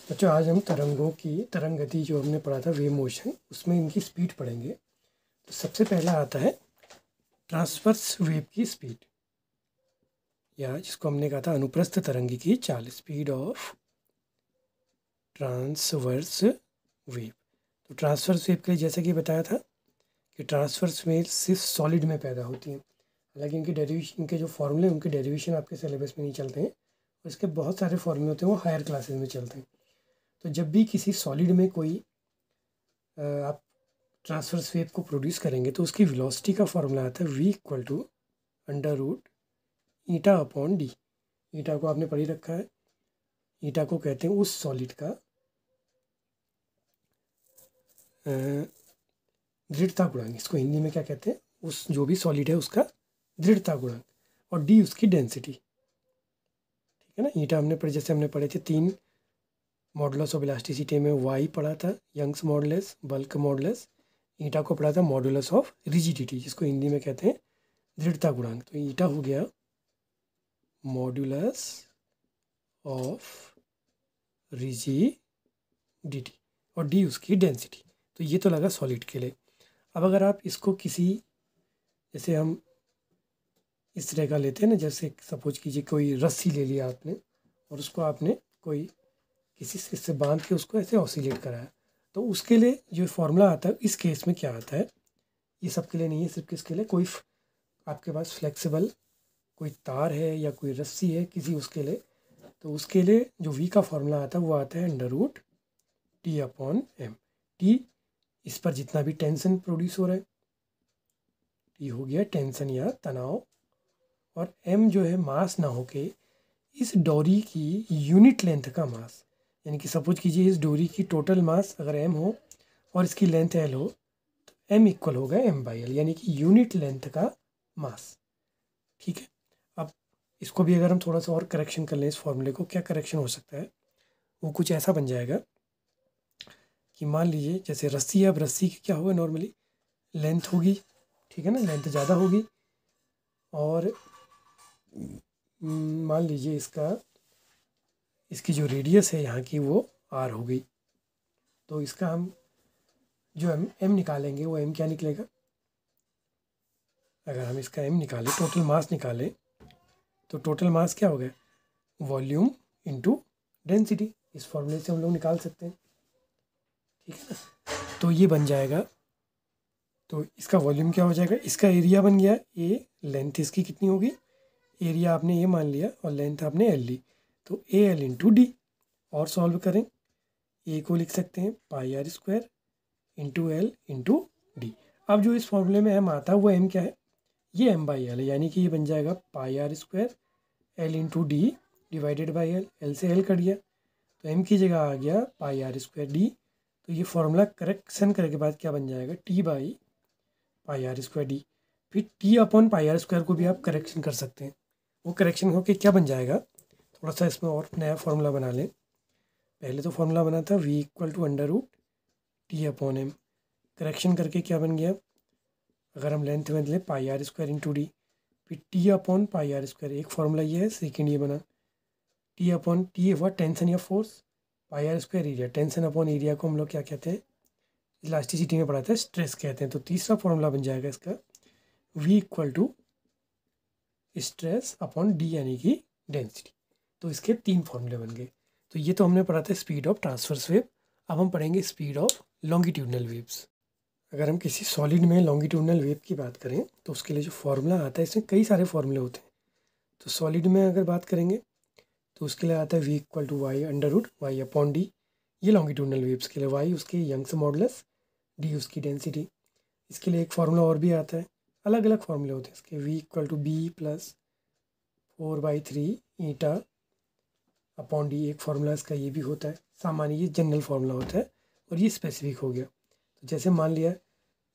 बच्चों आज हम तरंगों की तरंग गति जो हमने पढ़ा था वेव मोशन, उसमें इनकी स्पीड पढ़ेंगे। तो सबसे पहला आता है ट्रांसवर्स वेव की स्पीड, या जिसको हमने कहा था अनुप्रस्थ तरंग की चाल, स्पीड ऑफ ट्रांसवर्स वेव। तो ट्रांसवर्स वेव के लिए जैसे कि बताया था कि ट्रांसवर्स वेव सिर्फ सॉलिड में पैदा होती हैं। हालांकि इनकी डेरिवेशन, इनके जो फॉर्मूले उनके डेरिवेशन आपके सिलेबस में नहीं चलते हैं, और इसके बहुत सारे फॉर्मूले होते हैं वो हायर क्लासेस में चलते हैं। तो जब भी किसी सॉलिड में कोई आप ट्रांसवर्स वेव को प्रोड्यूस करेंगे तो उसकी वेलोसिटी का फॉर्मूला आता है v equal to under root eta upon D. Eta को आपने पढ़ ही रखा है। ईटा को कहते हैं उस सॉलिड का दृढ़ता गुणांक। इसको हिंदी में क्या कहते हैं? उस जो भी सॉलिड है उसका दृढ़ता गुणांक, और डी उसकी डेंसिटी। ठीक है ना। ईटा हमने पढ़े, जैसे हमने पढ़े थे 3 मॉडुलस ऑफ इलास्टिसिटी में वाई पढ़ा था, यंग्स मॉडुलस, बल्क मॉडुलस। ईटा को पढ़ा था मॉडुलस ऑफ रिजिडिटी, जिसको हिंदी में कहते हैं दृढ़ता गुणांक। तो ईटा हो गया मॉडुलस ऑफ रिजिडिटी और डी उसकी डेंसिटी। तो ये तो लगा सॉलिड के लिए। अब अगर आप इसको किसी, जैसे हम इस तरह का लेते हैं ना, जैसे सपोज कीजिए कोई रस्सी ले लिया आपने और उसको आपने कोई किसी से बांध के उसको ऐसे ऑसिलेट कराया, तो उसके लिए जो फॉर्मूला आता है इस केस में क्या आता है, ये सब के लिए नहीं है, सिर्फ किसके लिए, कोई आपके पास फ्लेक्सिबल कोई तार है या कोई रस्सी है किसी उसके लिए, तो उसके लिए जो v का फॉर्मूला आता है वो आता है under root T upon M. T इस पर जितना भी टेंशन प्रोड्यूस हो रहा है, टी हो गया टेंशन या तनाव, और m जो है मास ना होके इस डोरी की यूनिट लेंथ का मास, यानी कि सपोज कीजिए इस डोरी की टोटल मास अगर m हो और इसकी लेंथ l हो, तो m इक्वल होगा m/l, यानी कि यूनिट लेंथ का मास। ठीक है। अब इसको भी अगर हम थोड़ा सा और करेक्शन कर लें, इस फॉर्मूले को, क्या करेक्शन हो सकता है, वो कुछ ऐसा बन जाएगा कि मान लीजिए जैसे रस्सी है, अब रस्सी की क्या होगा, नॉर्मली लेंथ होगी, ठीक है ना, लेंथ ज़्यादा होगी, और मान लीजिए इसकी जो रेडियस है यहाँ की वो r हो गई। तो इसका हम जो m निकालेंगे वो m क्या निकलेगा, अगर हम इसका m निकालें, टोटल मास निकालें, तो टोटल मास क्या हो गया, वॉल्यूम इनटू डेंसिटी। इस फॉर्मूले से हम लोग निकाल सकते हैं। ठीक है ना। तो ये बन जाएगा, तो इसका वॉल्यूम क्या हो जाएगा, इसका एरिया बन गया a, लेंथ इसकी कितनी होगी, एरिया आपने ये मान लिया और लेंथ आपने l ली, तो AL इंटू डी। और सॉल्व करें, a को लिख सकते हैं πr² into L into D. अब जो इस फॉर्मूले में m आता है वो m क्या है, ये m/l है, यानी कि ये बन जाएगा πr² l into D divided by L. L से एल कट गया तो m की जगह आ गया πr² डी। तो ये फॉर्मूला करेक्शन करने के बाद क्या बन जाएगा, t/πr² डी। फिर t अपॉन πr² को भी आप करेक्शन कर सकते हैं। वो करेक्शन होके क्या बन जाएगा, थोड़ा सा इसमें और नया फॉर्मूला बना लें। पहले तो फॉर्मूला बना था v equal to under root T upon M, correction करके क्या बन गया, अगर हम लेंथ में लें πr² इंटू डी, फिर टी अपॉन πr², एक फार्मूला ये है, सेकेंड ये बना टी अपॉन, टी हुआ टेंशन या force, πr² area, tension upon area को हम लोग क्या कहते हैं, इलास्टिसिटी में पढ़ाते हैं स्ट्रेस कहते हैं। तो तीसरा फॉर्मूला बन जाएगा इसका v equal to stress upon D, यानी कि डेंसिटी। तो इसके 3 फॉर्मूले बन गए। तो ये तो हमने पढ़ा था स्पीड ऑफ ट्रांसवर्स वेव। अब हम पढ़ेंगे स्पीड ऑफ लॉन्गिट्यूडनल वेव्स। अगर हम किसी सॉलिड में लॉन्गिट्यूडनल वेव की बात करें तो उसके लिए जो फॉर्मूला आता है, इसमें कई सारे फॉर्मूले होते हैं। तो सॉलिड में अगर बात करेंगे तो उसके लिए आता है v equal to Y under root Y upon D. ये लॉन्गिट्यूडनल वेव्स के लिए, वाई उसकी यंग्स मॉडुलस, डी उसकी डेंसिटी। इसके लिए एक फार्मूला और भी आता है, अलग अलग फार्मूले होते हैं इसके, v equal to B plus 4/3 eta upon D. एक फार्मूला इसका ये भी होता है, सामान्य ये जनरल फार्मूला होता है, और ये स्पेसिफिक हो गया। तो जैसे मान लिया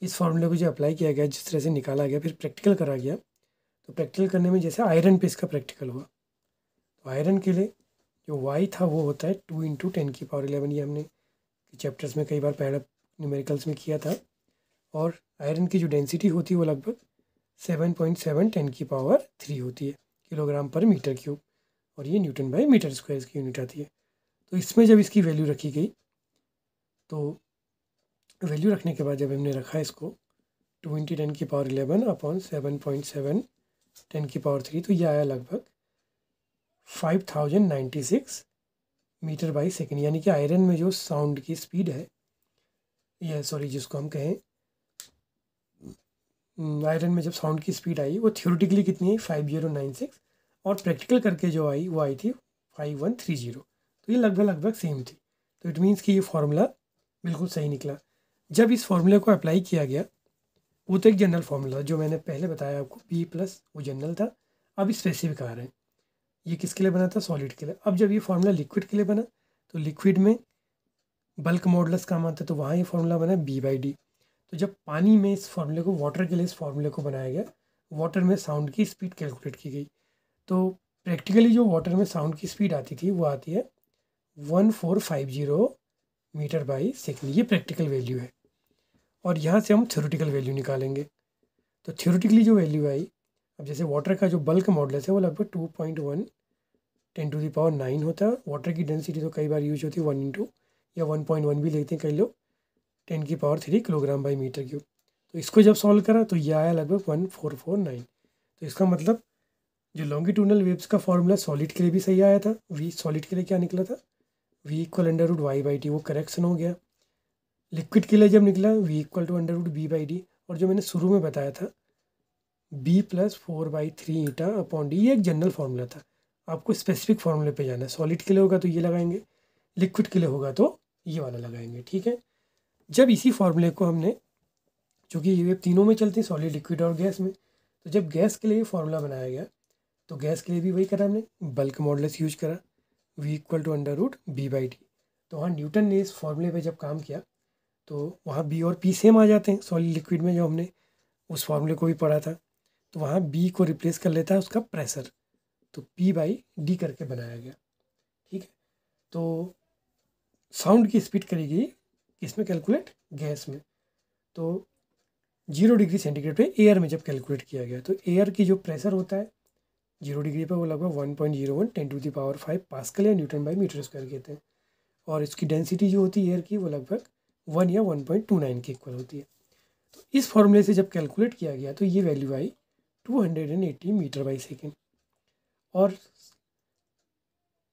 इस फार्मूले को जो अप्लाई किया गया, जिस तरह से निकाला गया, फिर प्रैक्टिकल करा गया, तो प्रैक्टिकल करने में जैसे आयरन पे इसका प्रैक्टिकल हुआ, तो आयरन के लिए जो वाई था वो होता है 2 × 10⁻11। ये हमने चैप्टर्स में कई बार पहले न्यूमेरिकल्स में किया था। और आयरन की जो डेंसिटी होती है वो लगभग 7.7 10⁻³ होती है, किलोग्राम पर मीटर क्यूब, और ये न्यूटन बाई मीटर स्क्वायर इसकी यूनिट आती है। तो इसमें जब इसकी वैल्यू रखी गई तो वैल्यू रखने के बाद जब हमने रखा इसको 20 10⁻11 अपॉन 7.7 10⁻3 तो ये आया लगभग 5096 मीटर बाई सेकेंड। यानी कि आयरन में जो साउंड की स्पीड है, या सॉरी जिसको हम कहें आयरन में जब साउंड की स्पीड आई वो थियोरेटिकली कितनी है 5096, और प्रैक्टिकल करके जो आई वो आई थी 5130। तो ये लगभग सेम थी। तो इट मीन्स कि ये फार्मूला बिल्कुल सही निकला। जब इस फार्मूले को अप्लाई किया गया, वो तो एक जनरल फार्मूला जो मैंने पहले बताया आपको, P प्लस वो जनरल था, अब स्पेसिफिक आ रहे हैं। ये किसके लिए बना था? सॉलिड के लिए। अब जब ये फार्मूला लिक्विड के लिए बना तो लिक्विड में बल्क मॉडुलस काम आता है, तो वहाँ ये फार्मूला बना B/D। तो जब पानी में इस फार्मूले को, वाटर के लिए इस फार्मूले को बनाया गया, वाटर में साउंड की स्पीड कैलकुलेट की गई। तो प्रैक्टिकली जो वाटर में साउंड की स्पीड आती थी वो आती है 1450 मीटर बाई सेकेंड। ये प्रैक्टिकल वैल्यू है, और यहाँ से हम थ्योरेटिकल वैल्यू निकालेंगे। तो थ्योरेटिकली जो वैल्यू आई, अब जैसे वाटर का जो बल्क मॉडुलस है वो लगभग 2.1 10⁹ होता है। वाटर की डेंसिटी तो कई बार यूज होती है 1 इंटू या 1.1 भी लेते हैं कई लोग, 10⁻³ किलोग्राम बाई मीटर क्यूब। तो इसको जब सॉल्व करा तो ये आया लगभग 1449। तो इसका मतलब जो लॉन्गिट्यूडनल वेव्स का फॉर्मूला सॉलिड के लिए भी सही आया था। वी सॉलिड के लिए क्या निकला था? V = √y/t, वो करेक्शन हो गया। लिक्विड के लिए जब निकला V = √b/d, और जो मैंने शुरू में बताया था B + 4/3 ईटा अपॉन डी, ये एक जनरल फार्मूला था। आपको स्पेसिफिक फार्मूले पे जाना है। सॉलिड के लिए होगा तो ये लगाएंगे, लिक्विड के लिए होगा तो ये वाला लगाएंगे, ठीक है। जब इसी फार्मूले को हमने, चूँकि ये तीनों में चलती है, सॉलिड, लिक्विड और गैस में, तो जब गैस के लिए फार्मूला बनाया गया तो गैस के लिए भी वही करा हमने, बल्क मॉडुलस यूज करा, V = √b/d। तो वहाँ न्यूटन ने इस फॉर्मूले पे जब काम किया तो वहाँ B और P सेम आ जाते हैं। सॉलिड लिक्विड में जो हमने उस फार्मूले को भी पढ़ा था, तो वहाँ B को रिप्लेस कर लेता है उसका प्रेशर, तो P/D करके बनाया गया, ठीक है। तो साउंड की स्पीड करी गई किसमें कैलकुलेट? गैस में। तो 0 डिग्री सेंटीग्रेड पे एयर में जब कैलकुलेट किया गया तो एयर की जो प्रेशर होता है 0 डिग्री पे वो लगभग 1.01 10⁵ पास्कल या न्यूटन बाई मीटर स्क्वायर कहते हैं, और इसकी डेंसिटी जो होती है एयर की वो लगभग 1 या 1.29 के इक्वल होती है। तो इस फॉर्मूले से जब कैलकुलेट किया गया तो ये वैल्यू आई 280 मीटर बाई सेकेंड। और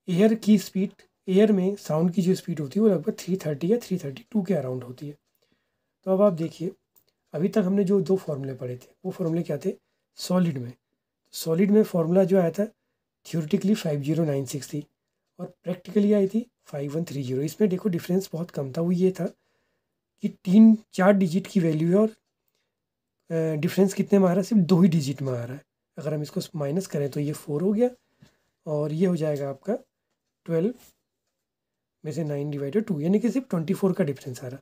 एयर की स्पीड, एयर में साउंड की जो स्पीड होती है वो लगभग 330 या 332 के अराउंड होती है। तो अब आप देखिए, अभी तक हमने जो 2 फार्मूले पढ़े थे वो फार्मूले क्या थे? सॉलिड में, सॉलिड में फार्मूला जो आया था थियोरेटिकली 5096 थी और प्रैक्टिकली आई थी 5130। इसमें देखो डिफरेंस बहुत कम था। वो ये था कि 3-4 डिजिट की वैल्यू है और डिफरेंस कितने में आ रहा है? सिर्फ 2 ही डिजिट में आ रहा है। अगर हम इसको माइनस करें तो ये 4 हो गया, और ये हो जाएगा आपका 12 में से 9/2, यानी कि सिर्फ 24 का डिफरेंस आ रहा।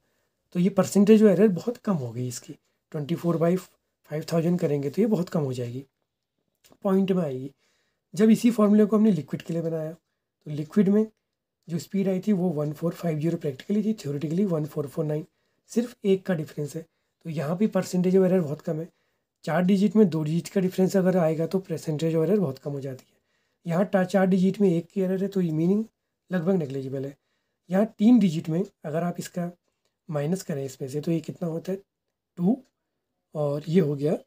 तो ये परसेंटेज जो एरर बहुत कम हो गई इसकी। 24/5000 करेंगे तो ये बहुत कम हो जाएगी, पॉइंट में आएगी। जब इसी फॉर्मूले को हमने लिक्विड के लिए बनाया तो लिक्विड में जो स्पीड आई थी वो 1450 प्रैक्टिकली थी, थ्योरेटिकली 1449, सिर्फ 1 का डिफरेंस है। तो यहाँ भी परसेंटेज ऑफ एरर बहुत कम है। 4 डिजिट में 2 डिजिट का डिफरेंस अगर आएगा तो परसेंटेज ऑफ एरर बहुत कम हो जाती है। यहाँ 4 डिजिट में 1 की एरर है तो ये मीनिंग लगभग नेग्लिजिबल है। यहाँ 3 डिजिट में अगर आप इसका माइनस करें इसमें से तो ये कितना होता है? 2, और ये हो गया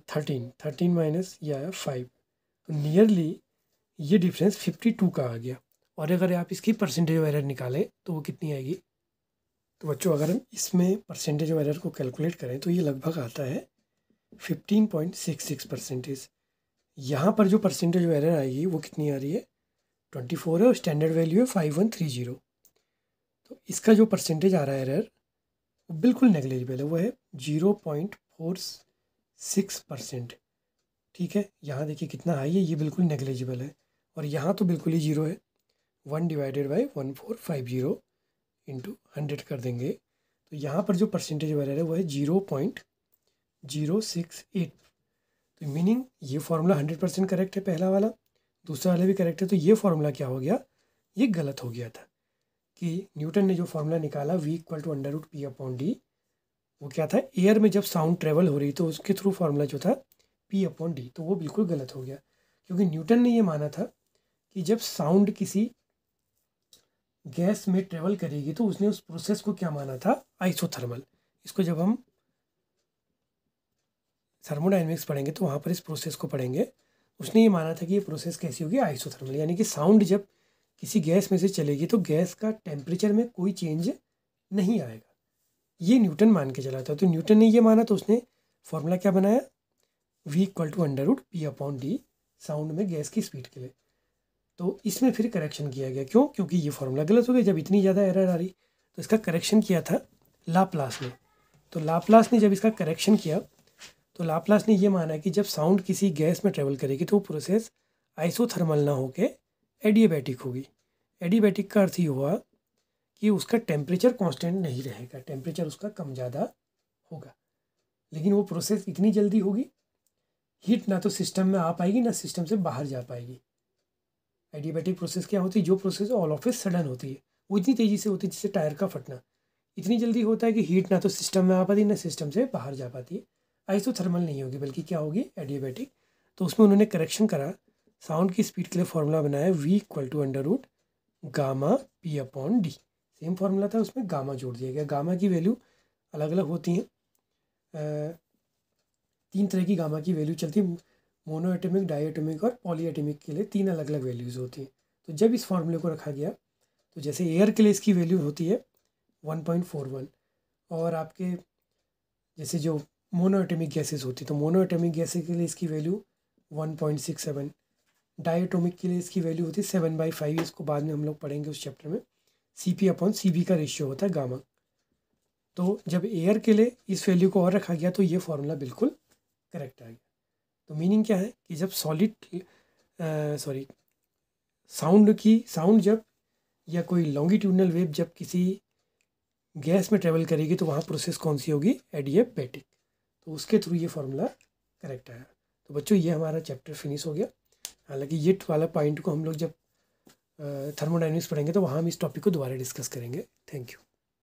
13 माइनस ये आया 5, तो नियरली ये डिफरेंस 52 का आ गया। और अगर आप इसकी परसेंटेज ऑफ एरर निकालें तो वो कितनी आएगी? तो बच्चों अगर हम इसमें परसेंटेज ऑफ एरर को कैलकुलेट करें तो ये लगभग आता है 15.66%। यहाँ पर जो परसेंटेज ऑफ एरर आएगी वो कितनी आ रही है? 24 है, और स्टैंडर्ड वैल्यू है 5130। तो इसका जो परसेंटेज आ रहा है एरर वो बिल्कुल नेग्लिजिबल है, वो है 0.46%, ठीक है। यहाँ देखिए कितना हाई है, ये बिल्कुल नेग्लिजिबल है, और यहाँ तो बिल्कुल ही 0 है। 1/1450 इंटू 100 कर देंगे तो यहाँ पर जो परसेंटेज एरर है वो है 0.068। तो मीनिंग ये फार्मूला 100% करेक्ट है, पहला वाला, दूसरा वाला भी करेक्ट है। तो ये फार्मूला क्या हो गया? ये गलत हो गया था कि न्यूटन ने जो फार्मूला निकाला V = √P/d, वो क्या था? एयर में जब साउंड ट्रेवल हो रही तो उसके थ्रू फार्मूला जो था P/d, तो वो बिल्कुल गलत हो गया, क्योंकि न्यूटन ने ये माना था कि जब साउंड किसी गैस में ट्रेवल करेगी तो उसने उस प्रोसेस को क्या माना था, आइसोथर्मल। इसको जब हम थर्मोडायनेमिक्स पढ़ेंगे तो वहाँ पर इस प्रोसेस को पढ़ेंगे। उसने ये माना था कि ये प्रोसेस कैसी होगी, आइसोथर्मल, यानी कि साउंड जब किसी गैस में से चलेगी तो गैस का टेम्परेचर में कोई चेंज नहीं आएगा। ये न्यूटन मान के चला था। तो न्यूटन ने ये माना तो उसने फॉर्मूला क्या बनाया, v=√P/d, साउंड में गैस की स्पीड के लिए। तो इसमें फिर करेक्शन किया गया, क्यों, क्योंकि ये फॉर्मूला गलत हो गया। जब इतनी ज़्यादा एरर आ रही तो इसका करेक्शन किया था लाप्लास ने। तो लाप्लास ने जब इसका करेक्शन किया तो लाप्लास ने ये माना कि जब साउंड किसी गैस में ट्रेवल करेगी तो वो प्रोसेस आइसोथर्मल ना होके एडियाबैटिक होगी। एडियाबैटिक का अर्थ ये हुआ कि उसका टेम्परेचर कांस्टेंट नहीं रहेगा, टेम्परेचर उसका कम ज़्यादा होगा, लेकिन वो प्रोसेस इतनी जल्दी होगी, हीट ना तो सिस्टम में आ पाएगी ना सिस्टम से बाहर जा पाएगी। एडियाबैटिक प्रोसेस क्या होती है, जो process all of a sudden होती है वो इतनी तेज़ी से होती है जिससे टायर का फटना, इतनी जल्दी होता है कि हीट ना तो सिस्टम में आ पाती ना सिस्टम से बाहर जा पाती है। आइसोथर्मल नहीं होगी बल्कि क्या होगी, एडियाबैटिक। तो उसमें उन्होंने करेक्शन करा, साउंड की स्पीड के लिए फॉर्मूला बनाया v=√P/d। सेम फार्मूला था, उसमें गामा जोड़ दिया गया। गामा की वैल्यू अलग अलग होती हैं, 3 तरह की गामा की वैल्यू चलती है, मोनो एटमिक, डाई एटमिक और पॉली एटमिक के लिए 3 अलग अलग वैल्यूज़ होती हैं। तो जब इस फार्मूले को रखा गया तो जैसे एयर के लिए इसकी वैल्यू होती है 1.41, और आपके जैसे जो मोनो एटमिक गैसेस होती है तो मोनो एटमिक गैसेस के लिए इसकी वैल्यू 1.67, डाई एटॉमिक के लिए इसकी वैल्यू होती है 7/5। इसको बाद में हम लोग पढ़ेंगे उस चैप्टर में। Cp/Cv का रेशियो होता है गामा। तो जब एयर के लिए इस वैल्यू को और रखा गया तो ये फॉर्मूला बिल्कुल करेक्ट आ गया। तो मीनिंग क्या है कि जब साउंड जब या कोई लॉन्गिट्यूडनल वेव जब किसी गैस में ट्रेवल करेगी तो वहाँ प्रोसेस कौन सी होगी, एडियाबैटिक। तो उसके थ्रू ये फॉर्मूला करेक्ट आया। तो बच्चों ये हमारा चैप्टर फिनिश हो गया। हालांकि ये वाला पॉइंट को हम लोग जब थर्मोडायनेमिक्स पढ़ेंगे तो वहाँ हम इस टॉपिक को दोबारा डिस्कस करेंगे। Thank you.